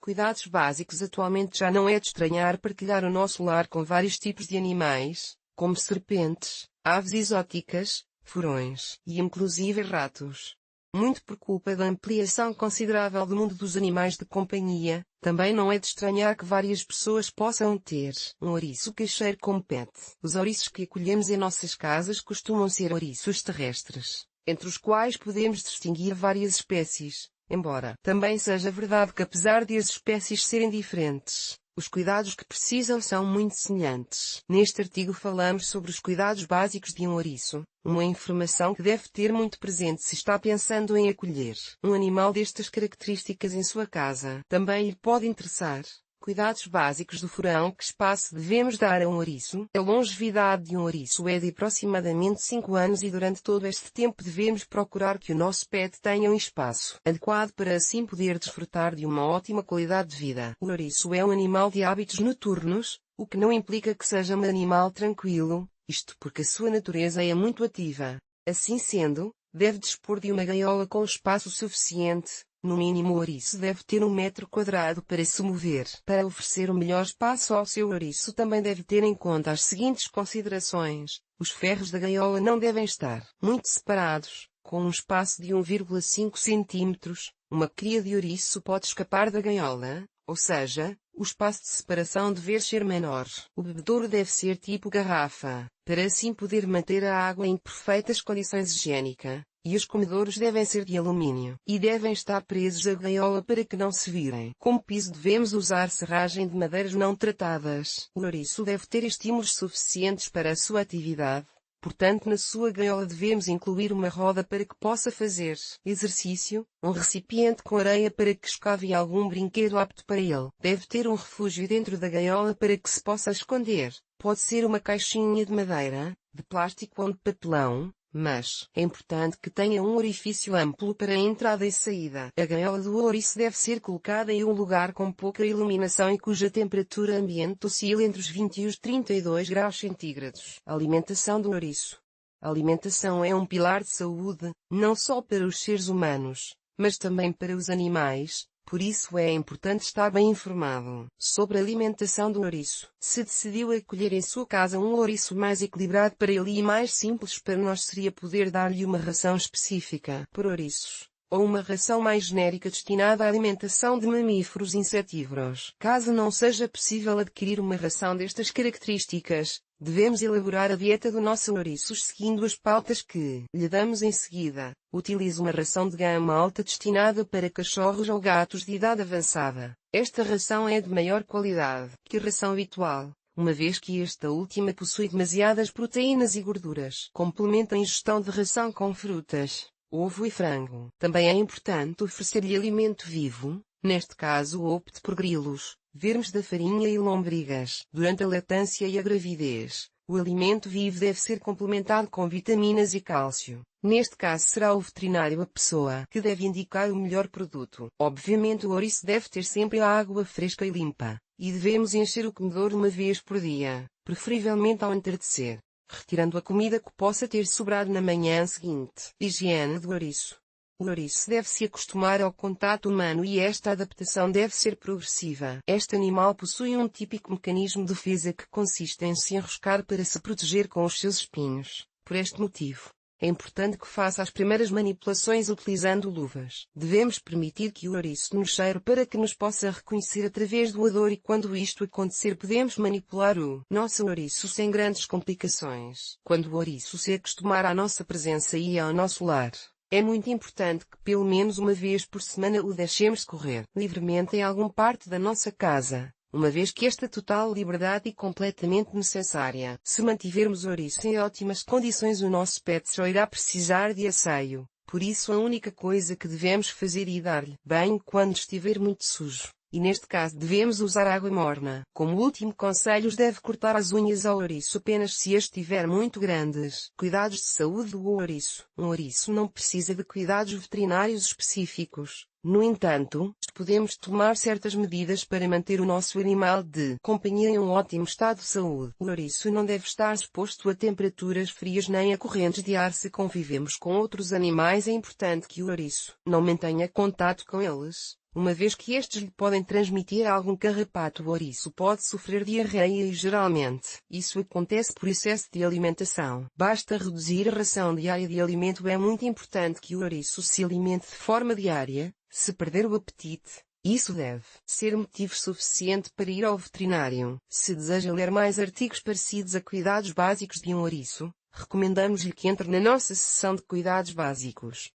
Cuidados básicos. Atualmente já não é de estranhar partilhar o nosso lar com vários tipos de animais, como serpentes, aves exóticas, furões e inclusive ratos. Muito por culpa da ampliação considerável do mundo dos animais de companhia, também não é de estranhar que várias pessoas possam ter um ouriço caixeiro como pet. Os ouriços que acolhemos em nossas casas costumam ser ouriços terrestres, entre os quais podemos distinguir várias espécies, embora também seja verdade que apesar de as espécies serem diferentes, os cuidados que precisam são muito semelhantes. Neste artigo falamos sobre os cuidados básicos de um ouriço, uma informação que deve ter muito presente se está pensando em acolher um animal destas características em sua casa. Também lhe pode interessar. Cuidados básicos do furão. Que espaço devemos dar a um ouriço? A longevidade de um ouriço é de aproximadamente 5 anos e durante todo este tempo devemos procurar que o nosso pet tenha um espaço adequado para assim poder desfrutar de uma ótima qualidade de vida. O ouriço é um animal de hábitos noturnos, o que não implica que seja um animal tranquilo, isto porque a sua natureza é muito ativa. Assim sendo, deve dispor de uma gaiola com espaço suficiente. No mínimo o ouriço deve ter 1 metro quadrado para se mover. Para oferecer o melhor espaço ao seu ouriço também deve ter em conta as seguintes considerações. Os ferros da gaiola não devem estar muito separados, com um espaço de 1,5 cm. Uma cria de ouriço pode escapar da gaiola, ou seja, o espaço de separação deve ser menor. O bebedouro deve ser tipo garrafa, para assim poder manter a água em perfeitas condições higiênicas. E os comedouros devem ser de alumínio, e devem estar presos à gaiola para que não se virem. Como piso devemos usar serragem de madeiras não tratadas. O ouriço deve ter estímulos suficientes para a sua atividade, portanto na sua gaiola devemos incluir uma roda para que possa fazer exercício, um recipiente com areia para que escave algum brinquedo apto para ele. Deve ter um refúgio dentro da gaiola para que se possa esconder. Pode ser uma caixinha de madeira, de plástico ou de papelão, mas é importante que tenha um orifício amplo para a entrada e saída. A gaiola do ouriço deve ser colocada em um lugar com pouca iluminação e cuja temperatura ambiente oscila entre os 20 e os 32 graus centígrados. Alimentação do ouriço. A alimentação é um pilar de saúde, não só para os seres humanos, mas também para os animais. Por isso é importante estar bem informado sobre a alimentação do ouriço. Se decidiu acolher em sua casa um ouriço mais equilibrado para ele e mais simples para nós seria poder dar-lhe uma ração específica por ouriços, ou uma ração mais genérica destinada à alimentação de mamíferos insetívoros. Caso não seja possível adquirir uma ração destas características, devemos elaborar a dieta do nosso ouriço seguindo as pautas que lhe damos em seguida. Utilize uma ração de gama alta destinada para cachorros ou gatos de idade avançada. Esta ração é de maior qualidade que a ração habitual, uma vez que esta última possui demasiadas proteínas e gorduras. Complemente a ingestão de ração com frutas, ovo e frango. Também é importante oferecer-lhe alimento vivo, neste caso opte por grilos, vermes da farinha e lombrigas. Durante a lactância e a gravidez, o alimento vivo deve ser complementado com vitaminas e cálcio. Neste caso será o veterinário a pessoa que deve indicar o melhor produto. Obviamente o ouriço deve ter sempre a água fresca e limpa, e devemos encher o comedouro 1 vez por dia, preferivelmente ao entardecer, retirando a comida que possa ter sobrado na manhã seguinte. Higiene do ouriço. O ouriço deve se acostumar ao contato humano e esta adaptação deve ser progressiva. Este animal possui um típico mecanismo de defesa que consiste em se enroscar para se proteger com os seus espinhos. Por este motivo, é importante que faça as primeiras manipulações utilizando luvas. Devemos permitir que o ouriço nos cheire para que nos possa reconhecer através do odor e quando isto acontecer podemos manipular o nosso ouriço sem grandes complicações. Quando o ouriço se acostumar à nossa presença e ao nosso lar, é muito importante que pelo menos 1 vez por semana o deixemos correr livremente em alguma parte da nossa casa, uma vez que esta total liberdade é completamente necessária. Se mantivermos o ouriço em ótimas condições o nosso pet só irá precisar de asseio, por isso a única coisa que devemos fazer é dar-lhe banho quando estiver muito sujo. E neste caso devemos usar água morna. Como último conselho deve cortar as unhas ao ouriço apenas se as estiver muito grandes. Cuidados de saúde do ouriço. Um ouriço não precisa de cuidados veterinários específicos. No entanto, podemos tomar certas medidas para manter o nosso animal de companhia em um ótimo estado de saúde. O ouriço não deve estar exposto a temperaturas frias nem a correntes de ar. Se convivemos com outros animais é importante que o ouriço não mantenha contato com eles, uma vez que estes lhe podem transmitir algum carrapato. O ouriço pode sofrer diarreia e geralmente isso acontece por excesso de alimentação. Basta reduzir a ração diária de alimento. É muito importante que o ouriço se alimente de forma diária. Se perder o apetite, isso deve ser motivo suficiente para ir ao veterinário. Se deseja ler mais artigos parecidos a cuidados básicos de um ouriço, recomendamos-lhe que entre na nossa seção de cuidados básicos.